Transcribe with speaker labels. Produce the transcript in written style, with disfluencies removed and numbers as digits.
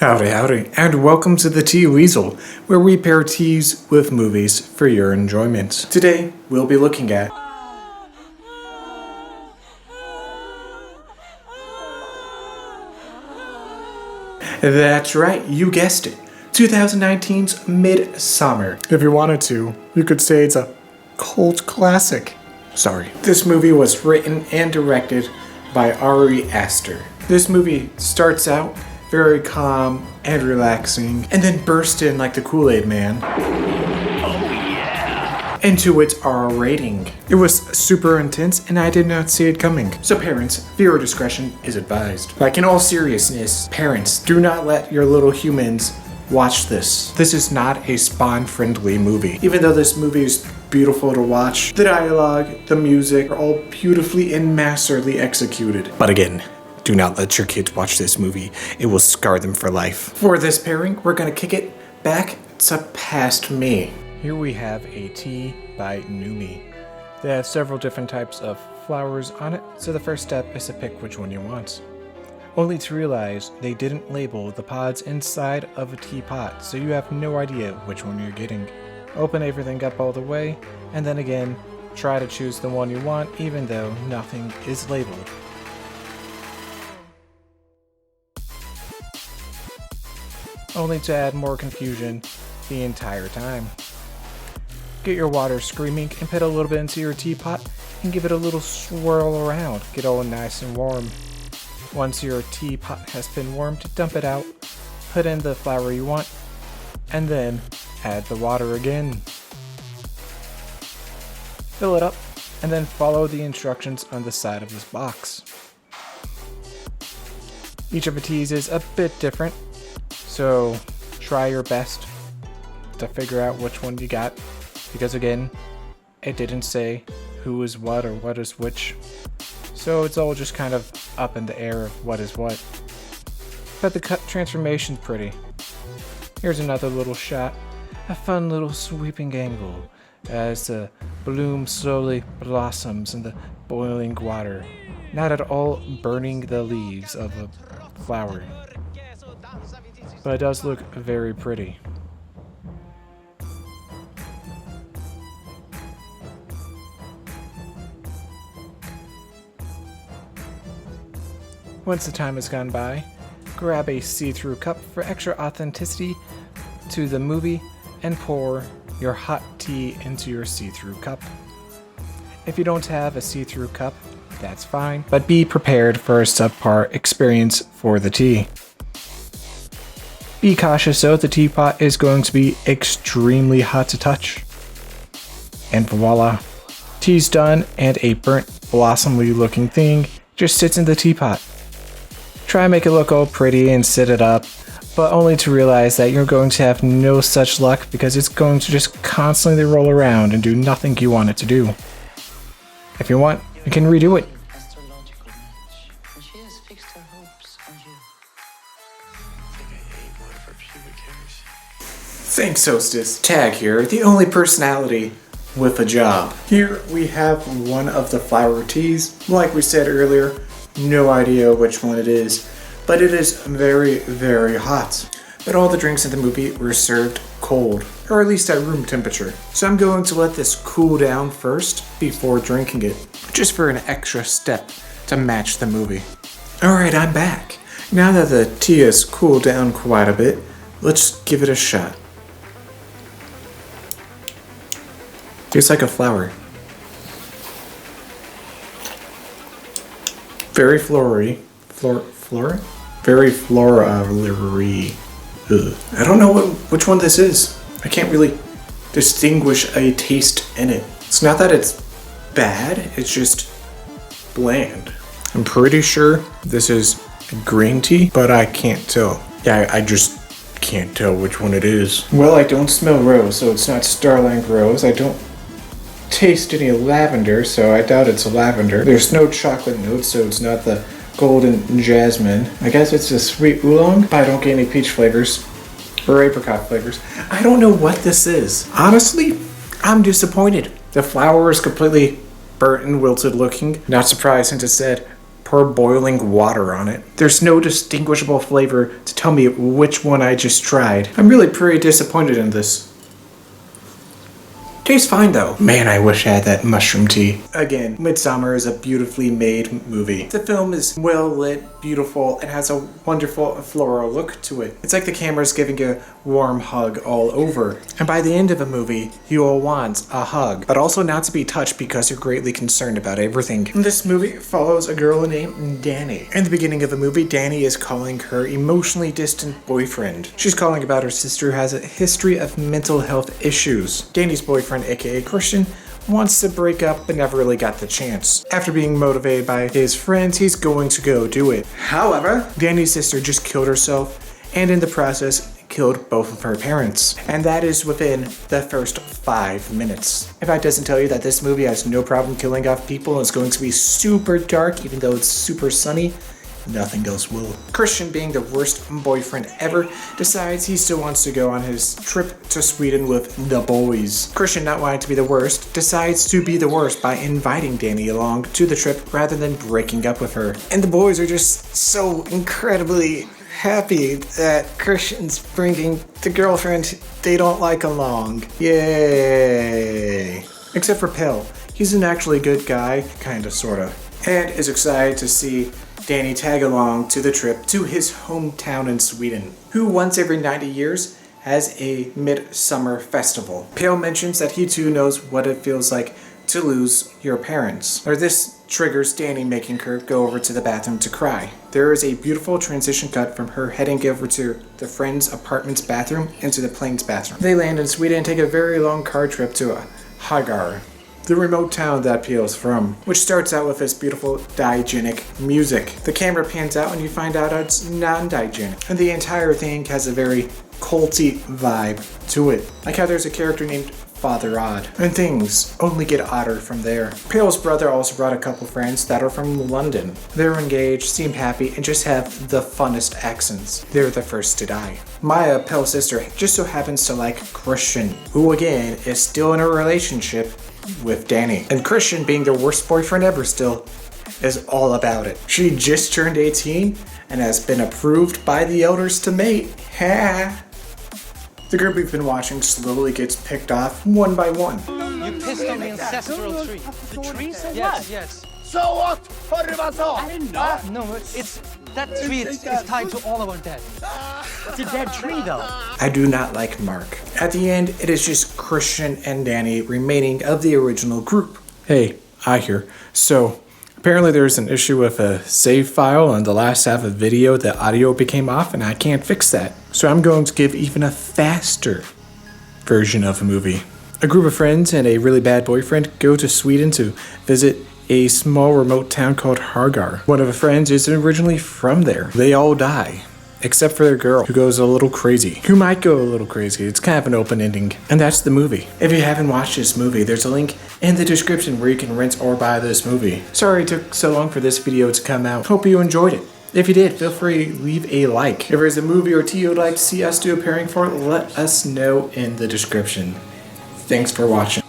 Speaker 1: Howdy, howdy, and welcome to the Tea Weasel, where we pair teas with movies for your enjoyment. Today, we'll be looking at That's right, you guessed it, 2019's Midsommar. If you wanted to, you could say it's a cult classic. Sorry. This movie was written and directed by Ari Aster. This movie starts out very calm and relaxing, and then burst in like the Kool-Aid Man into its R rating. It was super intense and I did not see it coming. So parents, viewer discretion is advised. Like in all seriousness, parents, do not let your little humans watch this. This is not a spawn-friendly movie. Even though this movie is beautiful to watch, the dialogue, the music are all beautifully and masterly executed. But again, do not let your kids watch this movie. It will scar them for life. For this pairing, we're gonna kick it back to past me. Here we have a tea by Numi. They have several different types of flowers on it, so the first step is to pick which one you want. Only to realize they didn't label the pods inside of a teapot, so you have no idea which one you're getting. Open everything up all the way, and then again, try to choose the one you want even though nothing is labeled. Only to add more confusion the entire time. Get your water screaming and put a little bit into your teapot and give it a little swirl around. Get all nice and warm. Once your teapot has been warmed, dump it out, put in the flower you want, and then add the water again. Fill it up, and then follow the instructions on the side of this box. Each of the teas is a bit different, so try your best to figure out which one you got, because again, it didn't say who is what or what is which, so it's all just kind of up in the air of what is what. But the cut transformation's pretty. Here's another little shot, a fun little sweeping angle as the bloom slowly blossoms in the boiling water, not at all burning the leaves of a flower. But it does look very pretty. Once the time has gone by, grab a see-through cup for extra authenticity to the movie and pour your hot tea into your see-through cup. If you don't have a see-through cup, that's fine, but be prepared for a subpar experience for the tea. Be cautious though, the teapot is going to be extremely hot to touch. And voila, tea's done and a burnt blossomy looking thing just sits in the teapot. Try and make it look all pretty and sit it up, but only to realize that you're going to have no such luck because it's going to just constantly roll around and do nothing you want it to do. If you want, you can redo it. Thanks, hostess. Tag here, the only personality with a job. Here we have one of the flower teas. Like we said earlier, no idea which one it is, but it is very, very hot. But all the drinks in the movie were served cold, or at least at room temperature. So I'm going to let this cool down first before drinking it, just for an extra step to match the movie. Alright, I'm back. Now that the tea has cooled down quite a bit, let's give it a shot. Tastes like a flower. Very floral-y. Very floral-y. I don't know which one this is. I can't really distinguish a taste in it. It's not that it's bad, it's just bland. I'm pretty sure this is green tea, but I can't tell. Yeah, I just can't tell which one it is. Well, I don't smell rose, so it's not Starling Rose. I don't taste any lavender, so I doubt it's lavender. There's no chocolate notes, so it's not the golden jasmine. I guess it's a sweet oolong, but I don't get any peach flavors or apricot flavors. I don't know what this is. Honestly, I'm disappointed. The flower is completely burnt and wilted looking. Not surprised since it said pour boiling water on it. There's no distinguishable flavor to tell me which one I just tried. I'm really pretty disappointed in this. Tastes fine though. Man, I wish I had that mushroom tea. Again, Midsommar is a beautifully made movie. The film is well lit, beautiful, and has a wonderful floral look to it. It's like the camera's giving you a warm hug all over. And by the end of a movie, you will want a hug, but also not to be touched because you're greatly concerned about everything. This movie follows a girl named Danny. In the beginning of the movie, Danny is calling her emotionally distant boyfriend. She's calling about her sister who has a history of mental health issues. Danny's boyfriend, aka Christian, wants to break up but never really got the chance. After being motivated by his friends, he's going to go do it. However, Danny's sister just killed herself and in the process killed both of her parents. And that is within the first 5 minutes. If that doesn't tell you that this movie has no problem killing off people and it's going to be super dark even though it's super sunny, nothing else will. Christian, being the worst boyfriend ever, decides he still wants to go on his trip to Sweden with the boys. Christian, not wanting to be the worst, decides to be the worst by inviting Danny along to the trip rather than breaking up with her. And the boys are just so incredibly happy that Christian's bringing the girlfriend they don't like along. Yay! Except for Pell. He's an actually good guy, kinda sorta, and is excited to see Danny tag along to the trip to his hometown in Sweden, who once every 90 years has a Midsommar festival. Pale mentions that he too knows what it feels like to lose your parents. Or this triggers Danny, making her go over to the bathroom to cry. There is a beautiful transition cut from her heading over to the friend's apartment's bathroom into the plane's bathroom. They land in Sweden and take a very long car trip to Hagar, the remote town that Peel's from, which starts out with this beautiful diegetic music. The camera pans out and you find out it's non-diegetic, and the entire thing has a very culty vibe to it. Like how there's a character named Father Odd, and things only get odder from there. Peel's brother also brought a couple friends that are from London. They're engaged, seem happy, and just have the funnest accents. They're the first to die. Maya, Peel's sister, just so happens to like Christian, who again is still in a relationship with Danny. And Christian, being the worst boyfriend ever still, is all about it. She just turned 18 and has been approved by the elders to mate. Ha! The group we've been watching slowly gets picked off one by one.
Speaker 2: You pissed on the ancestral tree.
Speaker 3: The tree said
Speaker 2: Yes, yes.
Speaker 3: So what? I didn't know.
Speaker 2: No, it's that tree is tied to all of our dead.
Speaker 3: It's a dead tree, though.
Speaker 1: I do not like Mark. At the end, it is just Christian and Danny remaining of the original group. Hey, I hear. So, apparently there's an issue with a save file on the last half of the video. The audio became off and I can't fix that. So I'm going to give even a faster version of a movie. A group of friends and a really bad boyfriend go to Sweden to visit a small remote town called Hagar. One of the friends is originally from there. They all die, except for their girl, who goes a little crazy. Who might go a little crazy. It's kind of an open ending. And that's the movie. If you haven't watched this movie, there's a link in the description where you can rent or buy this movie. Sorry it took so long for this video to come out. Hope you enjoyed it. If you did, feel free to leave a like. If there's a movie or TV you'd like to see us do a pairing for, let us know in the description. Thanks for watching.